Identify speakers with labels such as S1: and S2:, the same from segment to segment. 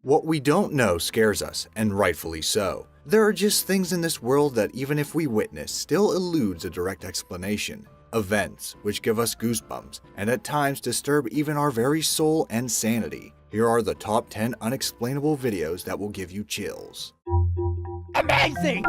S1: What we don't know scares us, and rightfully so. There are just things in this world that even if we witness, still eludes a direct explanation. Events which give us goosebumps, and at times disturb even our very soul and sanity. Here are the top 10 unexplainable videos that will give you chills.
S2: Amazing!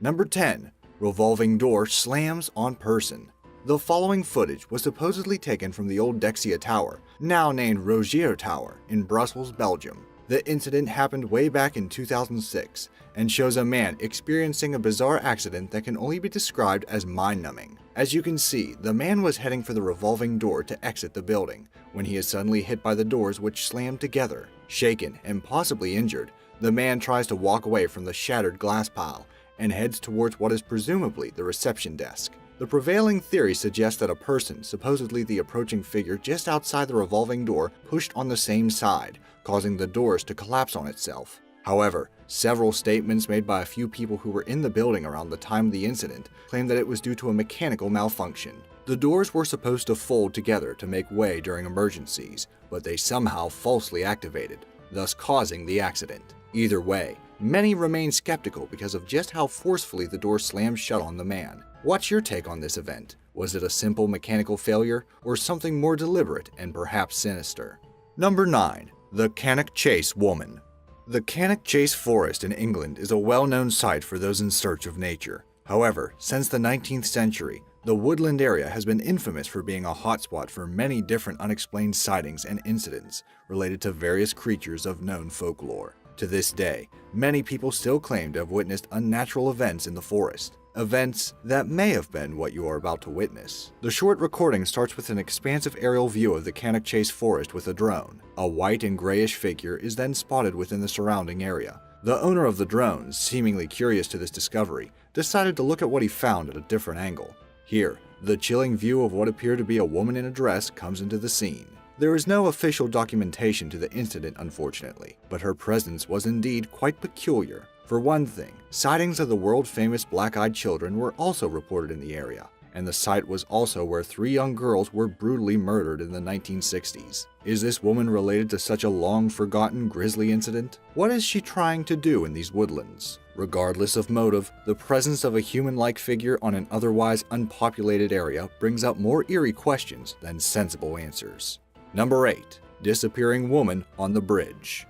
S1: Number 10. Revolving door slams on person. The following footage was supposedly taken from the old Dexia Tower, now named Rogier Tower, in Brussels, Belgium. The incident happened way back in 2006 and shows a man experiencing a bizarre accident that can only be described as mind-numbing. As you can see, the man was heading for the revolving door to exit the building when he is suddenly hit by the doors which slammed together. Shaken and possibly injured, the man tries to walk away from the shattered glass pile and heads towards what is presumably the reception desk. The prevailing theory suggests that a person, supposedly the approaching figure just outside the revolving door, pushed on the same side, causing the doors to collapse on itself. However, several statements made by a few people who were in the building around the time of the incident claim that it was due to a mechanical malfunction. The doors were supposed to fold together to make way during emergencies, but they somehow falsely activated, thus causing the accident. Either way, many remain skeptical because of just how forcefully the door slammed shut on the man. What's your take on this event? Was it a simple mechanical failure, or something more deliberate and perhaps sinister? Number 9. The Cannock Chase Woman. The Cannock Chase Forest in England is a well-known site for those in search of nature. However, since the 19th century, the woodland area has been infamous for being a hotspot for many different unexplained sightings and incidents related to various creatures of known folklore. To this day, many people still claim to have witnessed unnatural events in the forest. Events that may have been what you are about to witness. The short recording starts with an expansive aerial view of the Cannock Chase Forest with a drone. A white and grayish figure is then spotted within the surrounding area. The owner of the drone, seemingly curious to this discovery, decided to look at what he found at a different angle. Here, the chilling view of what appeared to be a woman in a dress comes into the scene. There is no official documentation to the incident, unfortunately, but her presence was indeed quite peculiar. For one thing, sightings of the world-famous black-eyed children were also reported in the area, and the site was also where 3 young girls were brutally murdered in the 1960s. Is this woman related to such a long-forgotten grisly incident? What is she trying to do in these woodlands? Regardless of motive, the presence of a human-like figure on an otherwise unpopulated area brings up more eerie questions than sensible answers. Number 8. Disappearing Woman on the Bridge.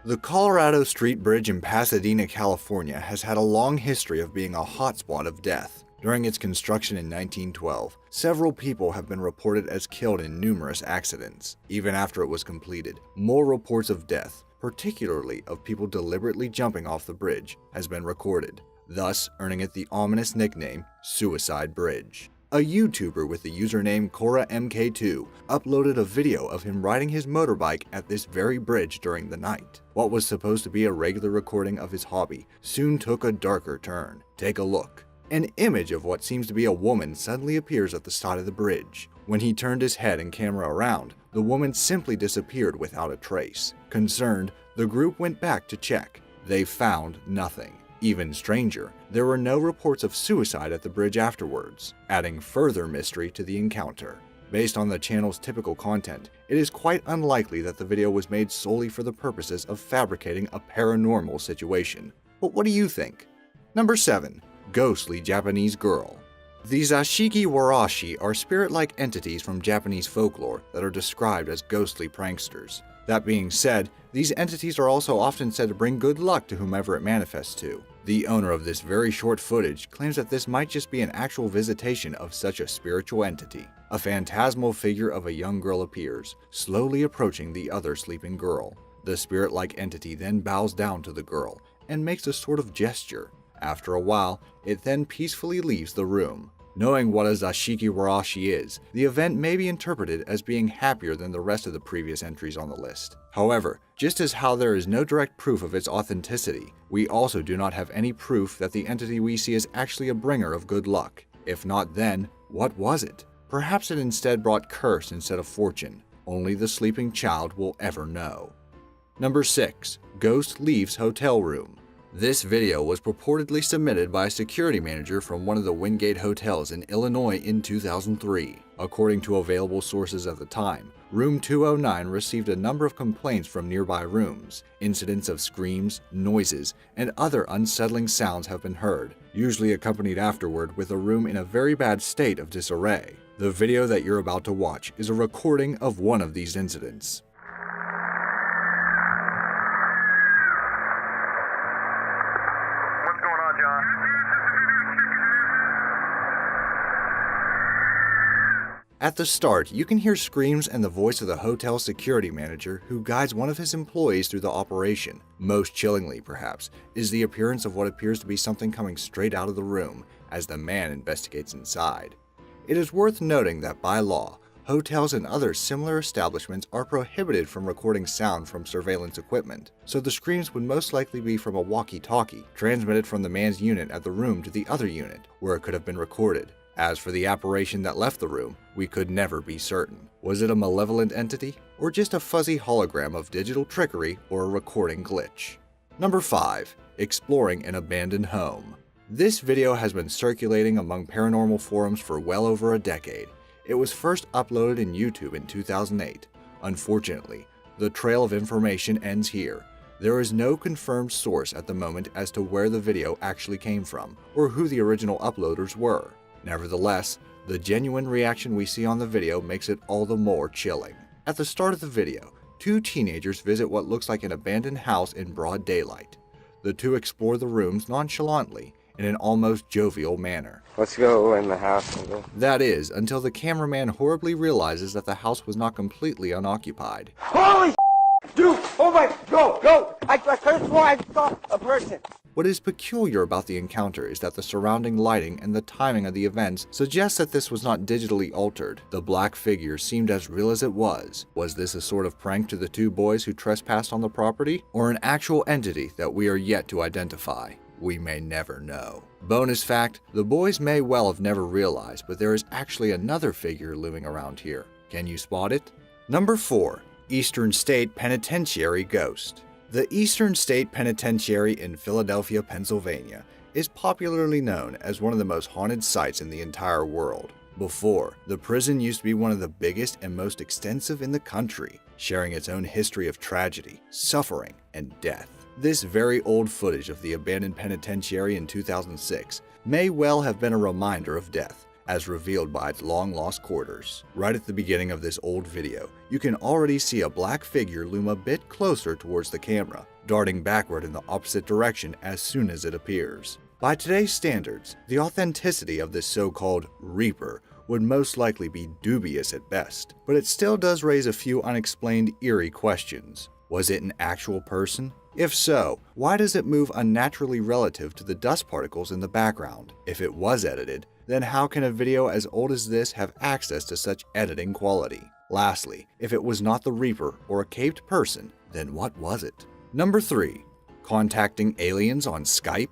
S1: The Colorado Street Bridge in Pasadena, California has had a long history of being a hotspot of death. During its construction in 1912, several people have been reported as killed in numerous accidents. Even after it was completed, more reports of death, particularly of people deliberately jumping off the bridge, has been recorded, thus earning it the ominous nickname Suicide Bridge. A YouTuber with the username KoraMK2 uploaded a video of him riding his motorbike at this very bridge during the night. What was supposed to be a regular recording of his hobby soon took a darker turn. Take a look. An image of what seems to be a woman suddenly appears at the side of the bridge. When he turned his head and camera around, the woman simply disappeared without a trace. Concerned, the group went back to check. They found nothing. Even stranger, there were no reports of suicide at the bridge afterwards, adding further mystery to the encounter. Based on the channel's typical content, it is quite unlikely that the video was made solely for the purposes of fabricating a paranormal situation. But what do you think? Number 7. Ghostly Japanese Girl. The Zashiki Warashi are spirit-like entities from Japanese folklore that are described as ghostly pranksters. That being said, these entities are also often said to bring good luck to whomever it manifests to. The owner of this very short footage claims that this might just be an actual visitation of such a spiritual entity. A phantasmal figure of a young girl appears, slowly approaching the other sleeping girl. The spirit-like entity then bows down to the girl and makes a sort of gesture. After a while, it then peacefully leaves the room. Knowing what a Zashiki Warashi is, the event may be interpreted as being happier than the rest of the previous entries on the list. However, just as how there is no direct proof of its authenticity, we also do not have any proof that the entity we see is actually a bringer of good luck. If not, then what was it? Perhaps it instead brought curse instead of fortune. Only the sleeping child will ever know. Number 6. Ghost leaves hotel room. This video was purportedly submitted by a security manager from one of the Wingate hotels in Illinois in 2003. According to available sources at the time, Room 209 received a number of complaints from nearby rooms. Incidents of screams, noises, and other unsettling sounds have been heard, usually accompanied afterward with a room in a very bad state of disarray. The video that you're about to watch is a recording of one of these incidents.
S3: What's going on, John?
S1: At the start, you can hear screams and the voice of the hotel security manager who guides one of his employees through the operation. Most chillingly, perhaps, is the appearance of what appears to be something coming straight out of the room as the man investigates inside. It is worth noting that by law, hotels and other similar establishments are prohibited from recording sound from surveillance equipment, so the screams would most likely be from a walkie-talkie, transmitted from the man's unit at the room to the other unit, where it could have been recorded. As for the apparition that left the room, we could never be certain. Was it a malevolent entity, or just a fuzzy hologram of digital trickery or a recording glitch? Number 5. Exploring an abandoned home. This video has been circulating among paranormal forums for well over a decade. It was first uploaded in YouTube in 2008. Unfortunately, the trail of information ends here. There is no confirmed source at the moment as to where the video actually came from, or who the original uploaders were. Nevertheless, the genuine reaction we see on the video makes it all the more chilling. At the start of the video, two teenagers visit what looks like an abandoned house in broad daylight. The two explore the rooms nonchalantly, in an almost jovial manner.
S4: Let's go in the house.
S1: That is, until the cameraman horribly realizes that the house was not completely unoccupied.
S2: Holy dude! Oh my, go! I could have sworn I saw a person.
S1: What is peculiar about the encounter is that the surrounding lighting and the timing of the events suggests that this was not digitally altered. The black figure seemed as real as it was. Was this a sort of prank to the two boys who trespassed on the property, or an actual entity that we are yet to identify? We may never know. Bonus fact, the boys may well have never realized, but there is actually another figure looming around here. Can you spot it? Number 4. Eastern State Penitentiary Ghost. The Eastern State Penitentiary in Philadelphia, Pennsylvania, is popularly known as one of the most haunted sites in the entire world. Before, the prison used to be one of the biggest and most extensive in the country, sharing its own history of tragedy, suffering, and death. This very old footage of the abandoned penitentiary in 2006 may well have been a reminder of death, as revealed by its long-lost quarters. Right at the beginning of this old video, you can already see a black figure loom a bit closer towards the camera, darting backward in the opposite direction as soon as it appears. By today's standards, the authenticity of this so-called Reaper would most likely be dubious at best, but it still does raise a few unexplained eerie questions. Was it an actual person? If so, why does it move unnaturally relative to the dust particles in the background? If it was edited, then how can a video as old as this have access to such editing quality? Lastly, if it was not the Reaper or a caped person, then what was it? Number 3. Contacting aliens on Skype?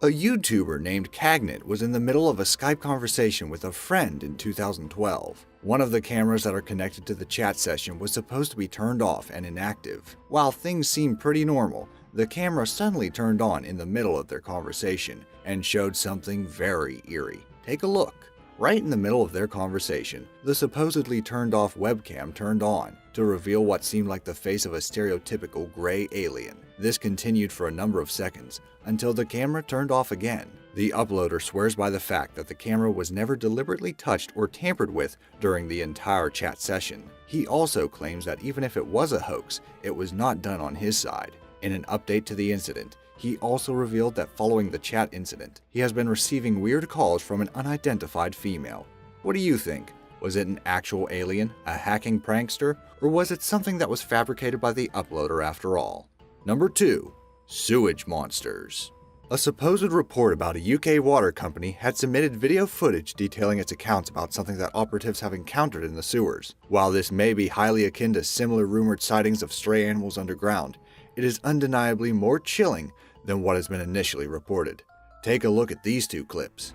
S1: A YouTuber named Cagnett was in the middle of a Skype conversation with a friend in 2012. One of the cameras that are connected to the chat session was supposed to be turned off and inactive. While things seemed pretty normal, the camera suddenly turned on in the middle of their conversation and showed something very eerie. Take a look. Right in the middle of their conversation, the supposedly turned off webcam turned on to reveal what seemed like the face of a stereotypical gray alien. This continued for a number of seconds until the camera turned off again. The uploader swears by the fact that the camera was never deliberately touched or tampered with during the entire chat session. He also claims that even if it was a hoax, it was not done on his side. In an update to the incident, he also revealed that following the chat incident, he has been receiving weird calls from an unidentified female. What do you think? Was it an actual alien, a hacking prankster, or was it something that was fabricated by the uploader after all? Number 2. Sewage monsters. A supposed report about a UK water company had submitted video footage detailing its accounts about something that operatives have encountered in the sewers. While this may be highly akin to similar rumored sightings of stray animals underground, it is undeniably more chilling than what has been initially reported. Take a look at these two clips.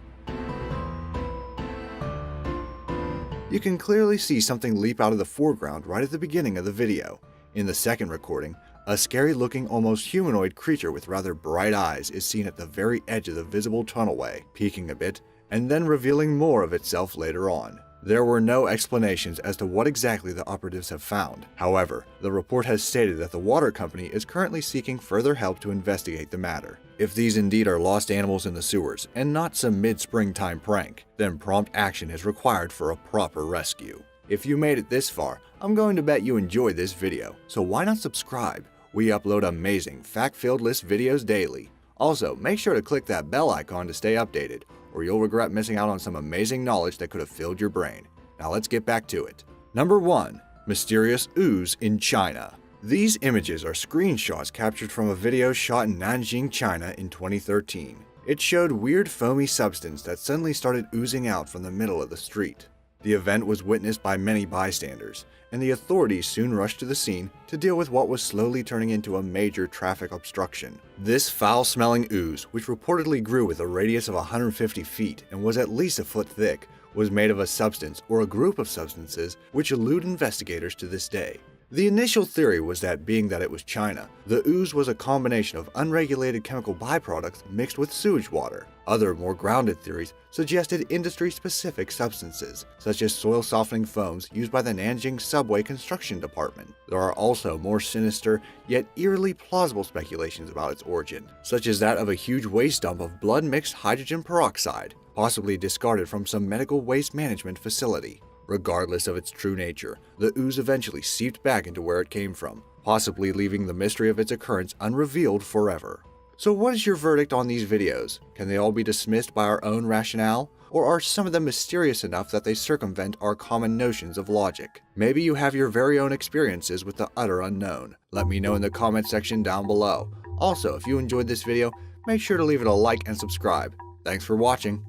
S1: You can clearly see something leap out of the foreground right at the beginning of the video. In the second recording, a scary-looking, almost humanoid creature with rather bright eyes is seen at the very edge of the visible tunnelway, peeking a bit, and then revealing more of itself later on. There were no explanations as to what exactly the operatives have found. However, the report has stated that the water company is currently seeking further help to investigate the matter. If these indeed are lost animals in the sewers and not some mid-springtime prank, then prompt action is required for a proper rescue. If you made it this far, I'm going to bet you enjoyed this video, so why not subscribe? We upload amazing, fact-filled list videos daily. Also, make sure to click that bell icon to stay updated, or you'll regret missing out on some amazing knowledge that could have filled your brain. Now let's get back to it. Number 1. Mysterious ooze in China. These images are screenshots captured from a video shot in Nanjing, China in 2013. It showed weird foamy substance that suddenly started oozing out from the middle of the street. The event was witnessed by many bystanders, and the authorities soon rushed to the scene to deal with what was slowly turning into a major traffic obstruction. This foul-smelling ooze, which reportedly grew with a radius of 150 feet and was at least a foot thick, was made of a substance or a group of substances which elude investigators to this day. The initial theory was that being that it was China, the ooze was a combination of unregulated chemical byproducts mixed with sewage water. Other, more grounded theories suggested industry-specific substances, such as soil-softening foams used by the Nanjing subway construction department. There are also more sinister, yet eerily plausible speculations about its origin, such as that of a huge waste dump of blood-mixed hydrogen peroxide, possibly discarded from some medical waste management facility. Regardless of its true nature, the ooze eventually seeped back into where it came from, possibly leaving the mystery of its occurrence unrevealed forever. So what is your verdict on these videos? Can they all be dismissed by our own rationale? Or are some of them mysterious enough that they circumvent our common notions of logic? Maybe you have your very own experiences with the utter unknown. Let me know in the comment section down below. Also, if you enjoyed this video, make sure to leave it a like and subscribe. Thanks for watching.